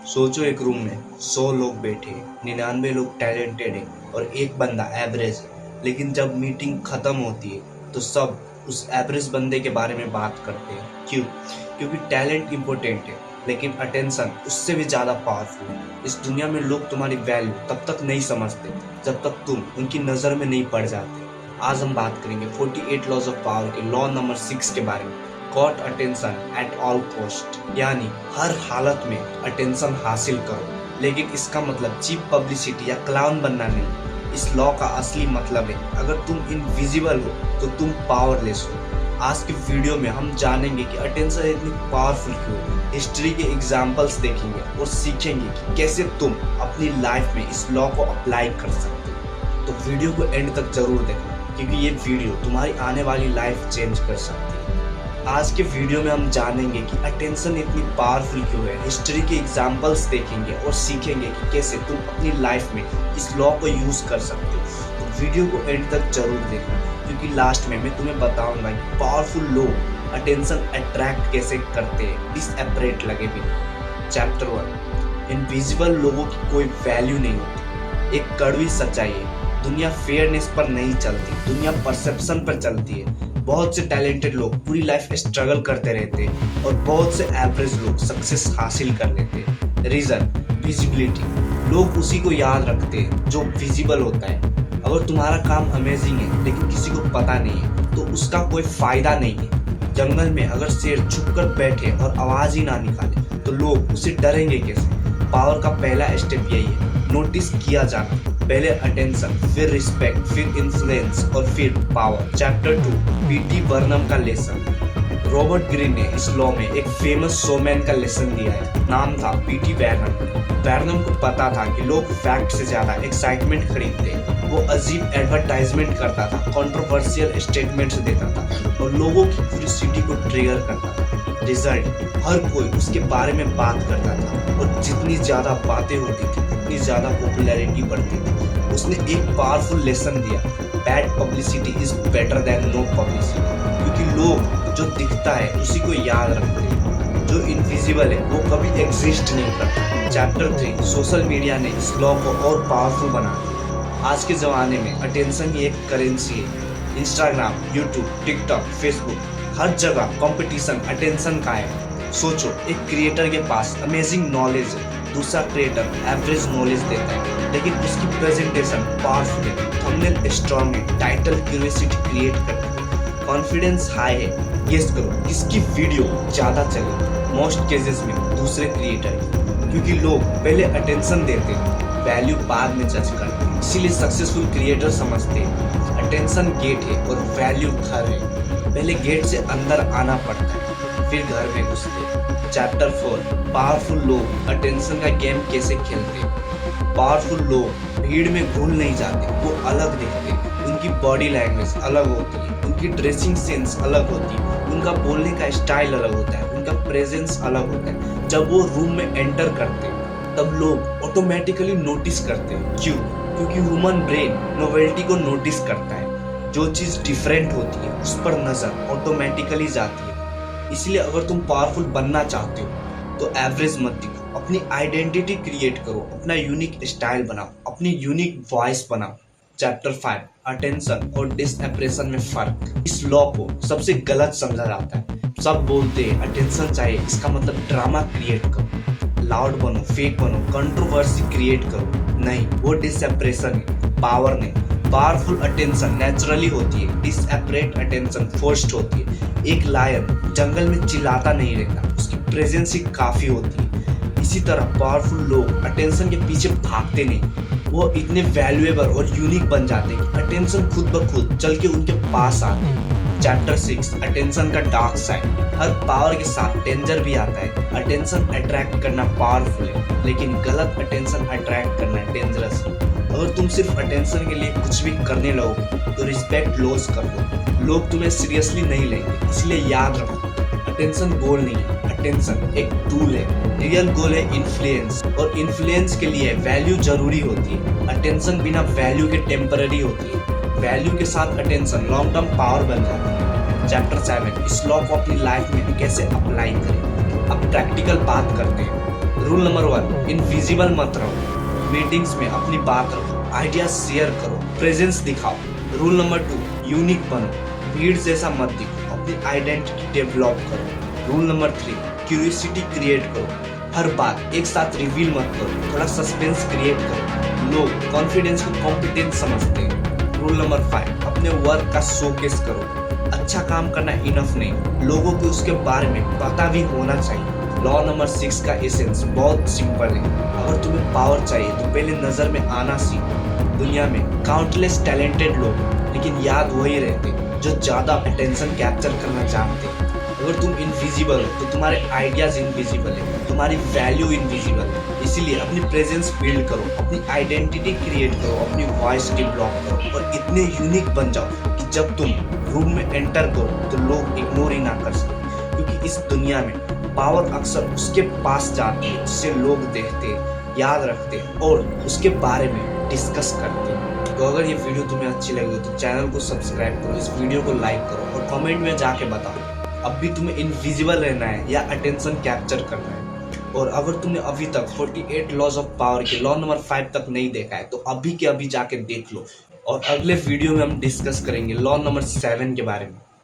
सोचो एक रूम में 100 लोग बैठे, 99 लोग टैलेंटेड है और एक बंदा एवरेज है। लेकिन जब मीटिंग खत्म होती है तो सब उस एवरेज बंदे के बारे में बात करते हैं। क्यों? क्योंकि टैलेंट इम्पोर्टेंट है लेकिन अटेंशन उससे भी ज़्यादा पावरफुल है। इस दुनिया में लोग तुम्हारी वैल्यू तब तक नहीं समझते जब तक तुम उनकी नज़र में नहीं पड़ जाते। आज हम बात करेंगे 48 लॉज ऑफ पावर के लॉ नंबर 6 के बारे में। Got attention at all cost, यानी हर हालत में अटेंशन हासिल करो। लेकिन इसका मतलब चीप पब्लिसिटी या क्लाउन बनना नहीं। इस लॉ का असली मतलब है, अगर तुम इनविजिबल हो तो तुम पावरलेस हो। आज की वीडियो में हम जानेंगे कि अटेंशन इतनी पावरफुल क्यों है, हिस्ट्री के एग्जाम्पल्स देखेंगे और सीखेंगे कि कैसे तुम अपनी लाइफ में इस लॉ को अप्लाई कर सकते हो। तो वीडियो को एंड तक जरूर देखो क्योंकि ये वीडियो तुम्हारी आने वाली लाइफ चेंज कर सकती है। आज के वीडियो में हम जानेंगे कि अटेंशन इतनी पावरफुल क्यों है, हिस्ट्री के एग्जाम्पल्स देखेंगे और सीखेंगे कि कैसे तुम अपनी लाइफ में इस लॉ को यूज कर सकते हो। तो वीडियो को एंड तक जरूर देखना क्योंकि लास्ट में मैं तुम्हें बताऊंगा कि पावरफुल लोग अटेंशन अट्रैक्ट कैसे करते हैं डिसएपरेट लगे बिना। चैप्टर 1, इनविजिबल लोगों की कोई वैल्यू नहीं होती। एक कड़वी सच्चाई है, दुनिया फेयरनेस पर नहीं चलती, दुनिया परसेप्शन पर चलती है। बहुत से टैलेंटेड लोग पूरी लाइफ स्ट्रगल करते रहते हैं और बहुत से एवरेज लोग सक्सेस हासिल कर लेते हैं। Reason, visibility. लोग उसी को याद रखते हैं जो विजिबल होता है। अगर तुम्हारा काम अमेजिंग है लेकिन किसी को पता नहीं है तो उसका कोई फायदा नहीं है। जंगल में अगर शेर छुप कर बैठे और आवाज ही ना निकाले तो लोग उसे डरेंगे कैसे? पावर का पहला स्टेप यही है, नोटिस किया जाना। पहले अटेंशन, फिर रिस्पेक्ट, फिर इन्फ्लुएंस और फिर पावर। चैप्टर 2, पीटी बर्नम का लेसन। रॉबर्ट ग्रीन ने इस लॉ में एक फेमस शोमैन का लेसन दिया है, नाम था पीटी बर्नम। बर्नम को पता था कि लोग फैक्ट से ज्यादा एक्साइटमेंट खरीदते हैं। वो अजीब एडवर्टाइजमेंट करता था, कंट्रोवर्शियल स्टेटमेंट्स देता था और लोगों की क्यूरियोसिटी को ट्रिगर करता था। रिजल्ट, हर कोई उसके बारे में बात करता था और जितनी ज्यादा बातें होती थी उतनी ज्यादा पॉपुलैरिटी बढ़ती थी। उसने एक पावरफुल लेसन दिया, bad publicity is better than no publicity. क्योंकि लोग जो दिखता है उसी को याद रखते हैं, जो इनविजिबल है वो कभी एग्जिस्ट नहीं करता। चैप्टर 3, सोशल मीडिया ने इस लॉ को और पावरफुल बना दिया। आज के ज़माने में अटेंशन ही एक करेंसी है। इंस्टाग्राम, यूट्यूब, टिकटॉक, फेसबुक, हर जगह कंपटीशन अटेंशन का है। सोचो, एक क्रिएटर के पास अमेजिंग नॉलेज है, दूसरा क्रिएटर एवरेज नॉलेज देता है लेकिन उसकी प्रेजेंटेशन पावरफुल है, थंबनेल स्ट्रॉन्ग है, टाइटल क्यूरियोसिटी क्रिएट करता है, कॉन्फिडेंस हाई है। गेस करो किसकी वीडियो ज़्यादा चली? मोस्ट केसेस में दूसरे क्रिएटर की, क्योंकि लोग पहले अटेंशन देते हैं, वैल्यू बाद में जज करते हैं। इसीलिए सक्सेसफुल क्रिएटर समझते हैं अटेंशन गेट है और वैल्यू घर है। पहले गेट से अंदर आना पड़ता है फिर घर में घुसते हैं। चैप्टर 4, पावरफुल लोग अटेंशन का गेम कैसे खेलते हैं। पावरफुल लोग भीड़ में घुल नहीं जाते, वो अलग दिखते हैं। उनकी बॉडी लैंग्वेज अलग होती है, उनकी ड्रेसिंग सेंस अलग होती है, उनका बोलने का स्टाइल अलग होता है, उनका प्रेजेंस अलग होता है। जब वो रूम में एंटर करते हैं तब लोग ऑटोमेटिकली नोटिस करते हैं। क्यों? क्योंकि ह्यूमन ब्रेन नोवेल्टी को नोटिस करता है। जो चीज़ डिफरेंट होती है उस पर नज़र ऑटोमेटिकली जाती है। इसलिए अगर तुम पावरफुल बनना चाहते हो तो एवरेज मत दिखो, अपनी आइडेंटिटी क्रिएट करो, अपना यूनिक स्टाइल बनाओ, अपनी यूनिक वॉइस बनाओ। चैप्टर 5, अटेंशन और डिसएप्रेशन में फर्क। इस लॉ को सबसे गलत समझा जाता है। सब बोलते हैं अटेंशन चाहिए, इसका मतलब ड्रामा क्रिएट करो, लाउड बनो, फेक बनो, कंट्रोवर्सी क्रिएट करो। नहीं, वो डिसएप्रेशन है, पावर नहीं। पावरफुल अटेंशन नेचुरली होती है, डिसएपरेट अटेंशन फोर्स्ड होती है। एक लायन जंगल में चिल्लाता नहीं रहता, उसकी प्रेजेंस ही काफी होती है। इसी तरह पावरफुल लोग अटेंशन के पीछे भागते नहीं, वो इतने वैल्यूएबल और यूनिक बन जाते हैं कि अटेंशन खुद ब खुद चल के उनके पास आते हैं। चैप्टर 6, अटेंशन का डार्क साइड। हर पावर के साथ डेंजर भी आता है। अटेंशन अट्रैक्ट करना पावरफुल है लेकिन गलत अटेंशन अट्रैक्ट करना डेंजरस है। अगर तुम सिर्फ अटेंशन के लिए कुछ भी करने लगो तो रिस्पेक्ट लॉस कर दो, लोग तुम्हें सीरियसली नहीं लेंगे। इसलिए याद रखो, अटेंशन गोल नहीं है, अटेंशन एक टूल है। रियल गोल है इन्फ्लुएंस, और इन्फ्लुएंस के लिए वैल्यू जरूरी होती है। अटेंशन बिना वैल्यू के टेम्पररी होती है, वैल्यू के साथ अटेंशन लॉन्ग टर्म पावर बन जाती है। चैप्टर 7, इस लॉ को अपनी लाइफ में कैसे अप्लाई करें। अब प्रैक्टिकल बात करते हैं। रूल नंबर 1, इनविजिबल मत रहो। मीटिंग्स में अपनी बात रखो, आइडिया शेयर करो, प्रेजेंस दिखाओ। रूल नंबर 2, यूनिक बनो, भीड़ जैसा मत दिखो, अपनी आइडेंटिटी डेवलप करो। रूल नंबर 3, क्यूरियोसिटी क्रिएट करो, हर बात एक साथ रिवील मत करो, थोड़ा सस्पेंस क्रिएट करो। लोग कॉन्फिडेंस को कॉम्पिटेंस समझते हैं। रूल नंबर 5, अपने वर्क का शोकेस करो। अच्छा काम करना इनफ नहीं, लोगों को उसके बारे में पता भी होना चाहिए। लॉ नंबर 6 का एसेंस बहुत सिंपल है, अगर तुम्हें पावर चाहिए तो पहले नजर में आना सीखो। दुनिया में काउंटलेस टैलेंटेड लोग, लेकिन याद वही रहते जो ज्यादा अटेंशन कैप्चर करना जानते हैं। अगर तुम इनविजिबल हो तो तुम्हारे आइडियाज इनविजिबल है, तुम्हारी वैल्यू इनविजिबल है। इसीलिए अपनी प्रेजेंस बिल्ड करो, अपनी आइडेंटिटी क्रिएट करो, अपनी वॉइस डेवलप करो और इतने यूनिक बन जाओ कि जब तुम रूम में एंटर करो तो लोग इग्नोर ही ना कर सके। क्योंकि इस दुनिया में पावर अक्सर उसके पास जाती है जिसे लोग देखते हैं, याद रखते हैं और उसके बारे में डिस्कस करते हैं। तो अगर ये वीडियो तुम्हें अच्छी लगी तो चैनल को सब्सक्राइब करो, इस वीडियो को लाइक करो और कमेंट में जाके बताओ अब भी तुम्हें इनविजिबल रहना है या अटेंशन कैप्चर करना है। और अगर तुमने अभी तक 48 लॉज ऑफ पावर के लॉ नंबर 5 तक नहीं देखा है तो अभी के अभी जाके देख लो। और अगले वीडियो में हम डिस्कस करेंगे लॉ नंबर 7 के बारे में।